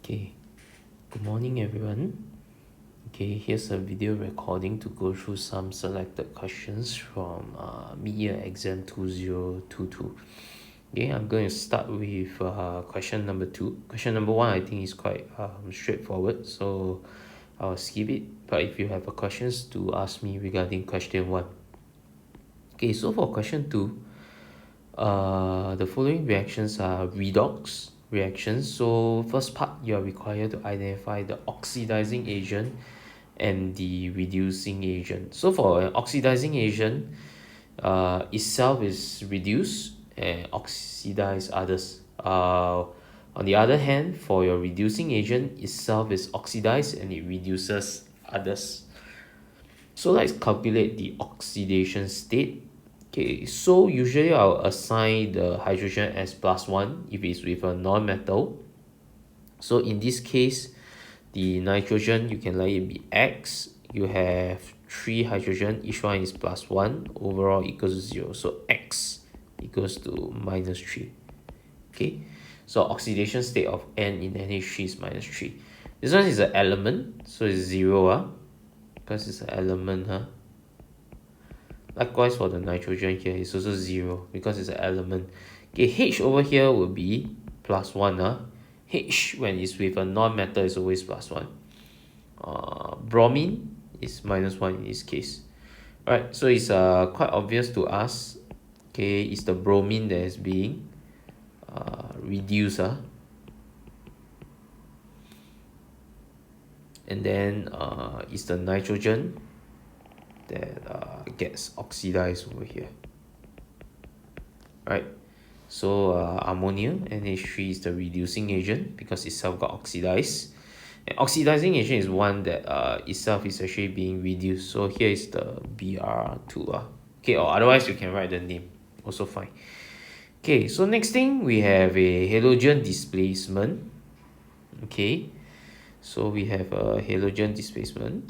Okay, good morning everyone. Okay, here's a video recording to go through some selected questions from mid-year exam 2022. Okay, I'm going to start with question number 2. Question number 1 I think is quite straightforward, so I'll skip it. But if you have questions to ask me regarding question 1. Okay, so for question 2, the following reactions are redox reactions. So first part, you are required to identify the oxidizing agent and the reducing agent. So for an oxidizing agent, itself is reduced and oxidize others. On the other hand, for your reducing agent, itself is oxidized and it reduces others. So let's calculate the oxidation state. Okay, so usually I'll assign the hydrogen as +1 if it's with a non-metal. So in this case, the nitrogen, you can let it be X. You have 3 hydrogen, each one is +1, overall equals to 0. So X equals to -3. Okay, so oxidation state of N in NH3 is -3. This one is an element, so it's 0, because it's an element. Likewise for the nitrogen here, it's also 0 because it's an element. Okay, H over here will be +1. H when it's with a non-metal is always +1. Bromine is -1 in this case. Alright, so it's quite obvious to us. Okay, it's the bromine that is being reduced. And then it's the nitrogen that gets oxidized over here. Right, so ammonia, NH3, is the reducing agent because itself got oxidized. And oxidizing agent is one that itself is actually being reduced. So here is the Br2. Okay, or otherwise you can write the name, also fine. Okay, so next thing we have a halogen displacement. Okay, so we have a halogen displacement.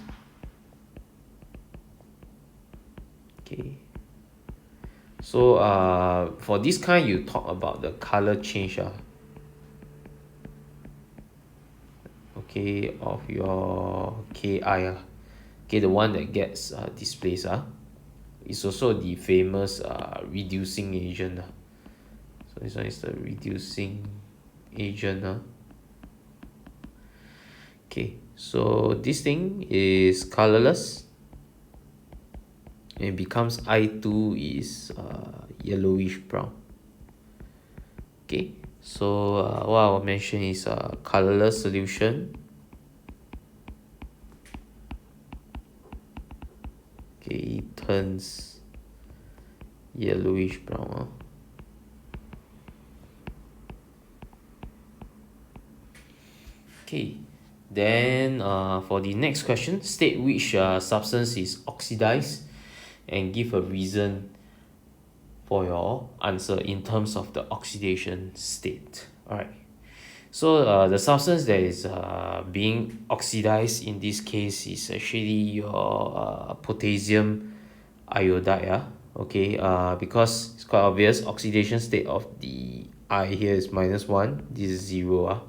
Okay, so for this kind, you talk about the color change. Okay, of your Ki. Okay, the one that gets displaced. It's also the famous reducing agent. So this one is the reducing agent. Okay, so this thing is colorless. It becomes I2 is yellowish brown. Okay, so what I'll mention is a colorless solution. Okay, it turns yellowish brown. Okay, then for the next question, state which substance is oxidized and give a reason for your answer in terms of the oxidation state. Alright, so the substance that is being oxidized in this case is actually your potassium iodide. Okay, because it's quite obvious, oxidation state of the I here is -1, this is 0.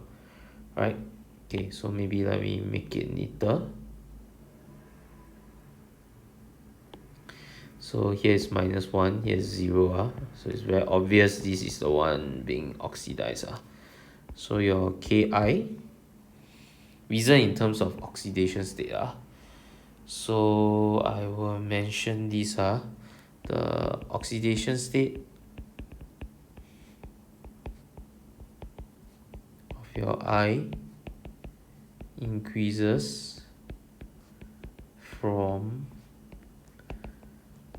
Right, okay, so maybe let me make it neater. So here is -1, here is 0. So it's very obvious this is the one being oxidized. So your Ki, reason in terms of oxidation state. So I will mention this. The oxidation state of your I increases from,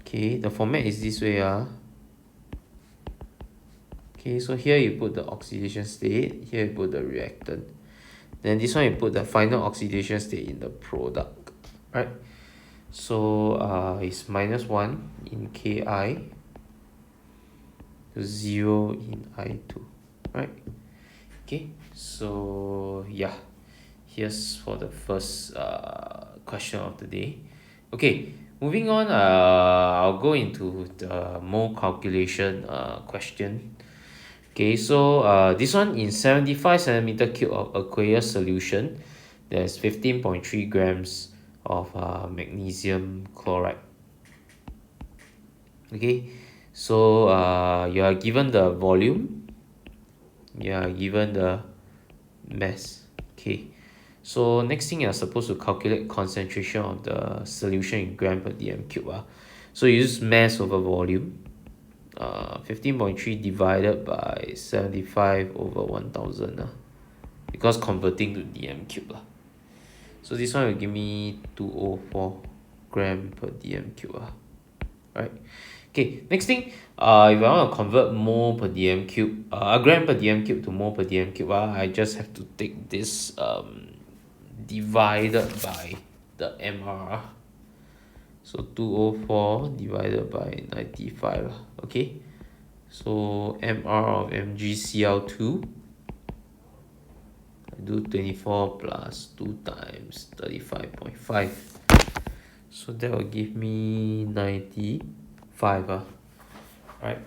okay, the format is this way. Okay, so here you put the oxidation state, here you put the reactant, then this one you put the final oxidation state in the product. Right, so it's -1 in Ki to 0 in I2. Right, okay, so yeah, here's for the first question of the day. Okay, moving on, I'll go into the mole calculation question. Okay, so this one in 75 centimeter cube of aqueous solution, there's 15.3 grams of magnesium chloride. Okay, so you are given the volume, you are given the mass. Okay, so next thing you're supposed to calculate concentration of the solution in gram per dm cube. So you use mass over volume. 15.3 divided by 75 over 1000 because converting to dm cube so this one will give me 204 gram per dm cube right. Okay, next thing, if I want to convert mole per dm cube, gram per dm cube to mole per dm cube, I just have to take this divided by the mr. So 204 divided by 95. Okay, so mr of MgCl2, I do 24 plus 2 times 35.5, so that will give me 95. Right.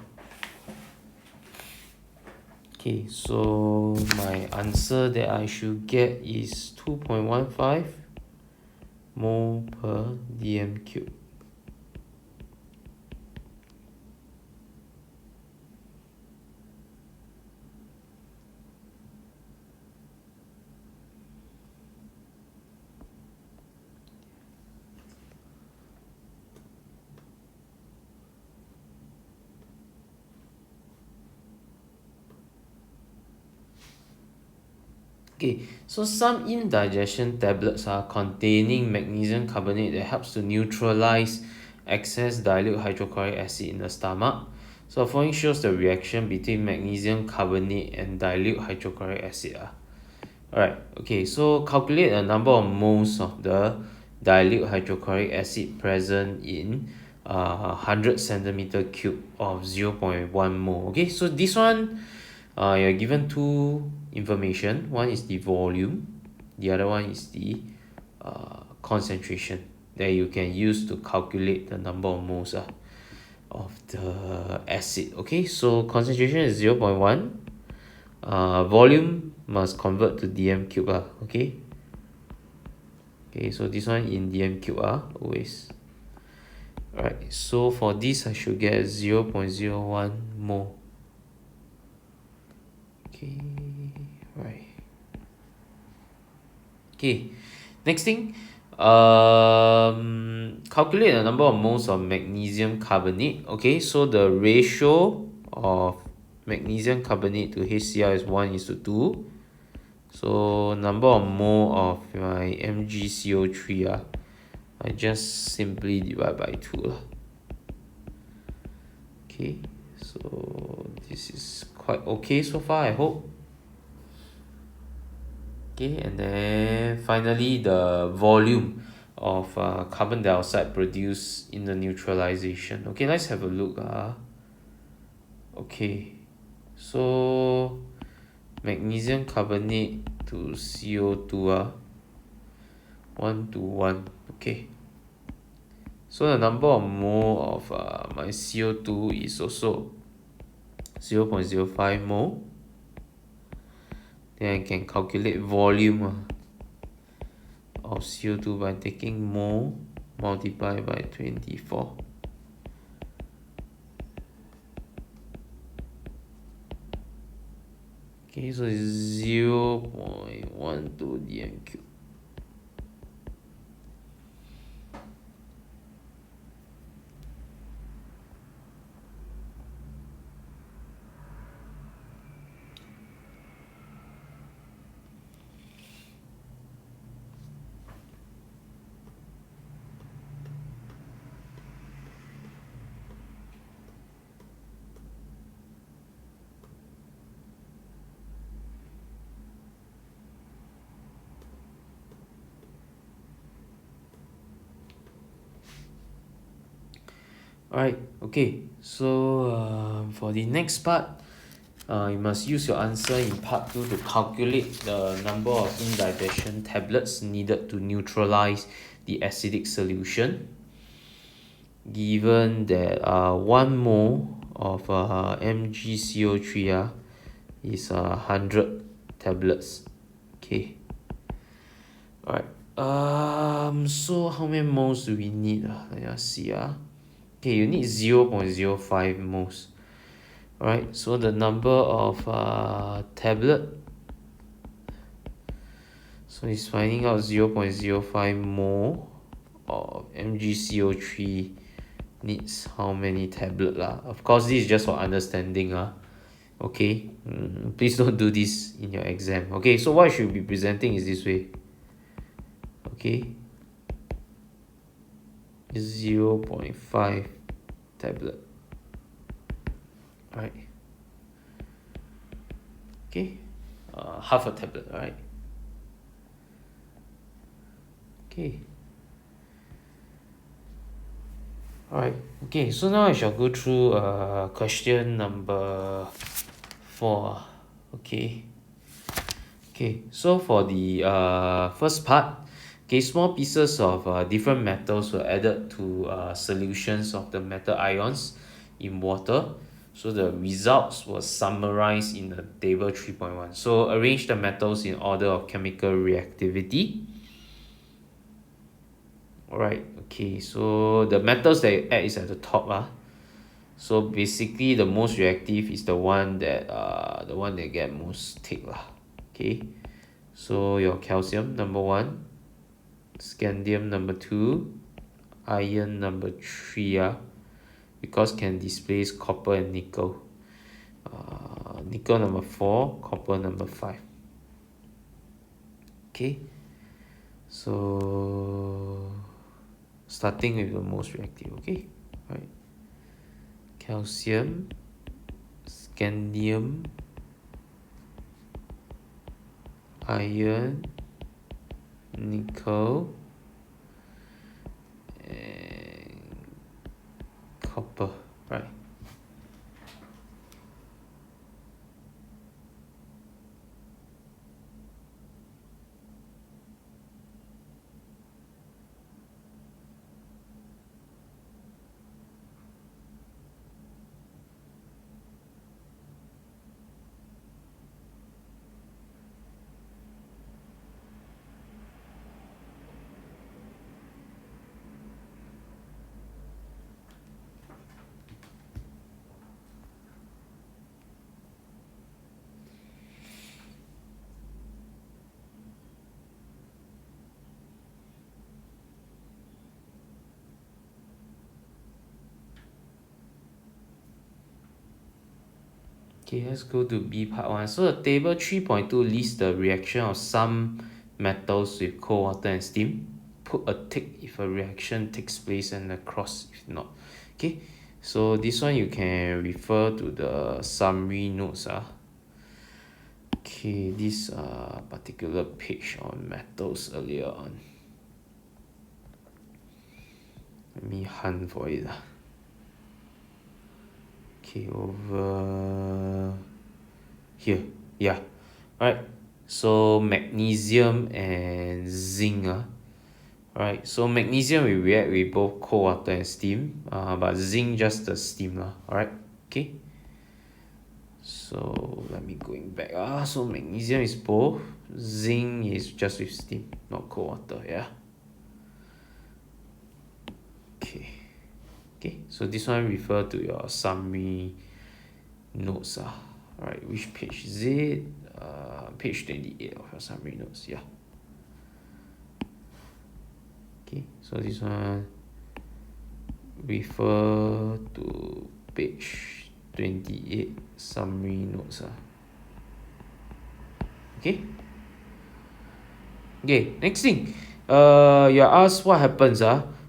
Okay, so my answer that I should get is 2.15 mole per dm cube. Okay, so some indigestion tablets are containing magnesium carbonate that helps to neutralize excess dilute hydrochloric acid in the stomach. So following shows the reaction between magnesium carbonate and dilute hydrochloric acid. Alright, okay, so calculate the number of moles of the dilute hydrochloric acid present in 100 centimeter cube of 0.1 mole. Okay, so this one, you're given two information. One is the volume, the other one is the concentration that you can use to calculate the number of moles of the acid. Okay, so concentration is 0.1. Volume must convert to dm cube. Okay, so this one in dm cube always. Alright, so for this I should get 0.01 mole. Okay, right. Okay, next thing, calculate the number of moles of magnesium carbonate. Okay, so the ratio of magnesium carbonate to HCl is 1:2. So number of mole of my MgCO3 I just simply divide by 2 Okay, so this is quite okay so far, I hope. Okay, and then finally the volume of carbon dioxide produced in the neutralization. Okay, let's have a look. Okay, so magnesium carbonate to CO2 1:1. Okay, so the number of mole of my CO2 is also 0.05 mole. Then I can calculate volume of CO2 by taking mole multiplied by 24. Okay, so it's 0.12 dm cube. Alright, okay, so for the next part, you must use your answer in part 2 to calculate the number of indigestion tablets needed to neutralize the acidic solution. Given that 1 mole of MgCO3 is 100 tablets. Okay. Alright. So how many moles do we need? Let us see. Okay, you need 0.05 moles. Alright, so the number of tablet. So it's finding out 0.05 mole of MgCO3 needs how many tablet lah. Of course, this is just for understanding. Okay, please don't do this in your exam. Okay, so what I should be presenting is this way. Okay, 0.5 tablet. Right. Okay, half a tablet. Right. Okay. Alright. Okay, so now I shall go through question number 4. Okay. Okay, so for the first part, okay, small pieces of different metals were added to solutions of the metal ions in water. So the results were summarized in the table 3.1. So arrange the metals in order of chemical reactivity. Alright, okay, so the metals that you add is at the top. So basically the most reactive is the one that get most tick lah. Okay, so your calcium number 1, scandium number 2, iron number 3 because can displace copper and nickel. Nickel number 4, copper number 5. Okay, so starting with the most reactive. Okay, right, calcium, scandium, iron, nickel, and copper. Right. Okay, let's go to B part 1. So the table 3.2 lists the reaction of some metals with cold water and steam. Put a tick if a reaction takes place and a cross if not. Okay, so this one you can refer to the summary notes. Okay, this particular page on metals earlier on. Let me hunt for it. Okay, over here. Yeah. Alright. So magnesium and zinc. Alright. So magnesium we react with both cold water and steam. But zinc just the steam. Alright. Okay. So let me going back. So magnesium is both. Zinc is just with steam, not cold water. Yeah. Okay. Okay, so this one refer to your summary notes. Alright, which page is it? Page 28 of your summary notes. Yeah. Okay, so this one refer to page 28 summary notes. Okay. Okay, next thing. You're asked what happens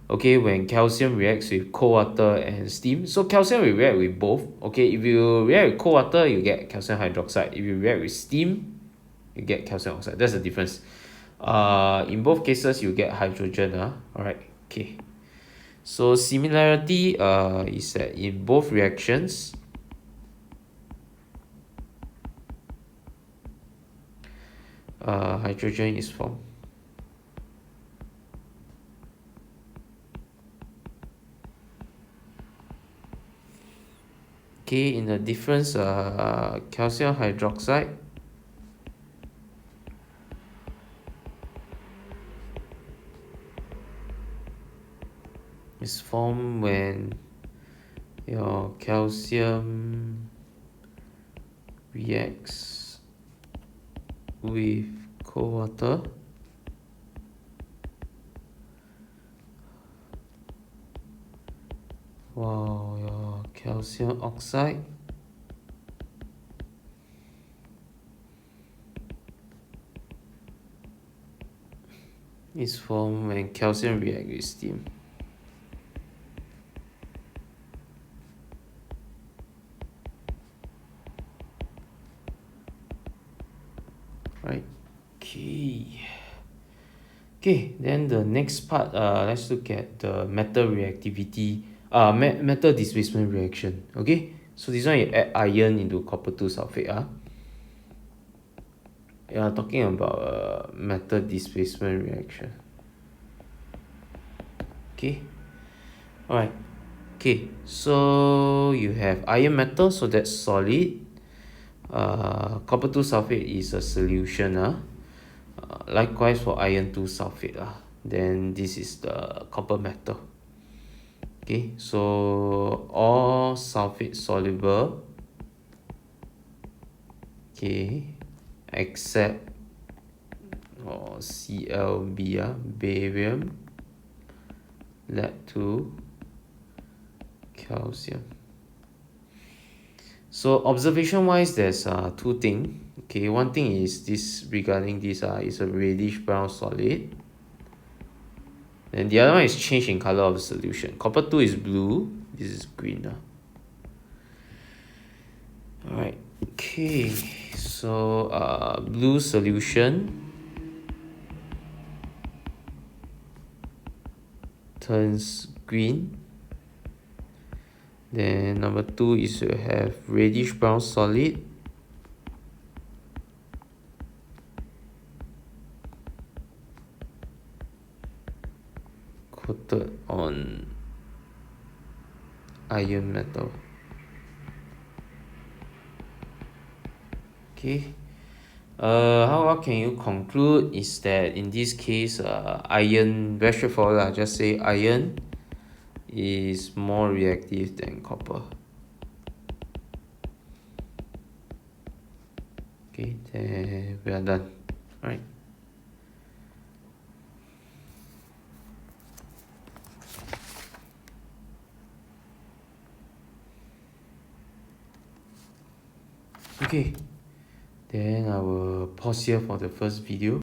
okay, when calcium reacts with cold water and steam. So calcium will react with both. Okay, if you react with cold water, you get calcium hydroxide. If you react with steam, you get calcium oxide. That's the difference. In both cases, you get hydrogen. Alright, okay. So similarity is that in both reactions, hydrogen is formed. Okay, in the difference, calcium hydroxide is formed when your calcium reacts with cold water. Wow, your calcium oxide is formed when calcium reacts with steam. Right. Okay, then the next part, let's look at the metal reactivity, metal displacement reaction. Okay, so this one you add iron into copper 2 sulfate. You are talking about metal displacement reaction. Okay, alright. Okay, so you have iron metal, so that's solid. Copper 2 sulfate is a solution. Likewise for iron 2 sulfate. Then this is the copper metal. Okay, so all sulfate soluble. Okay, except ClB, barium led to calcium. So observation wise, there's two things. Okay, one thing is this regarding this is a reddish brown solid. And the other one is change in color of the solution. Copper 2 is blue, this is green. Alright, okay, so blue solution turns green. Then number 2 is to have reddish brown solid. Coated on iron metal. Okay. How can you conclude is that in this case, iron, very straightforward, just say iron is more reactive than copper. Okay, then we are done. Alright. Okay, then I will pause here for the first video.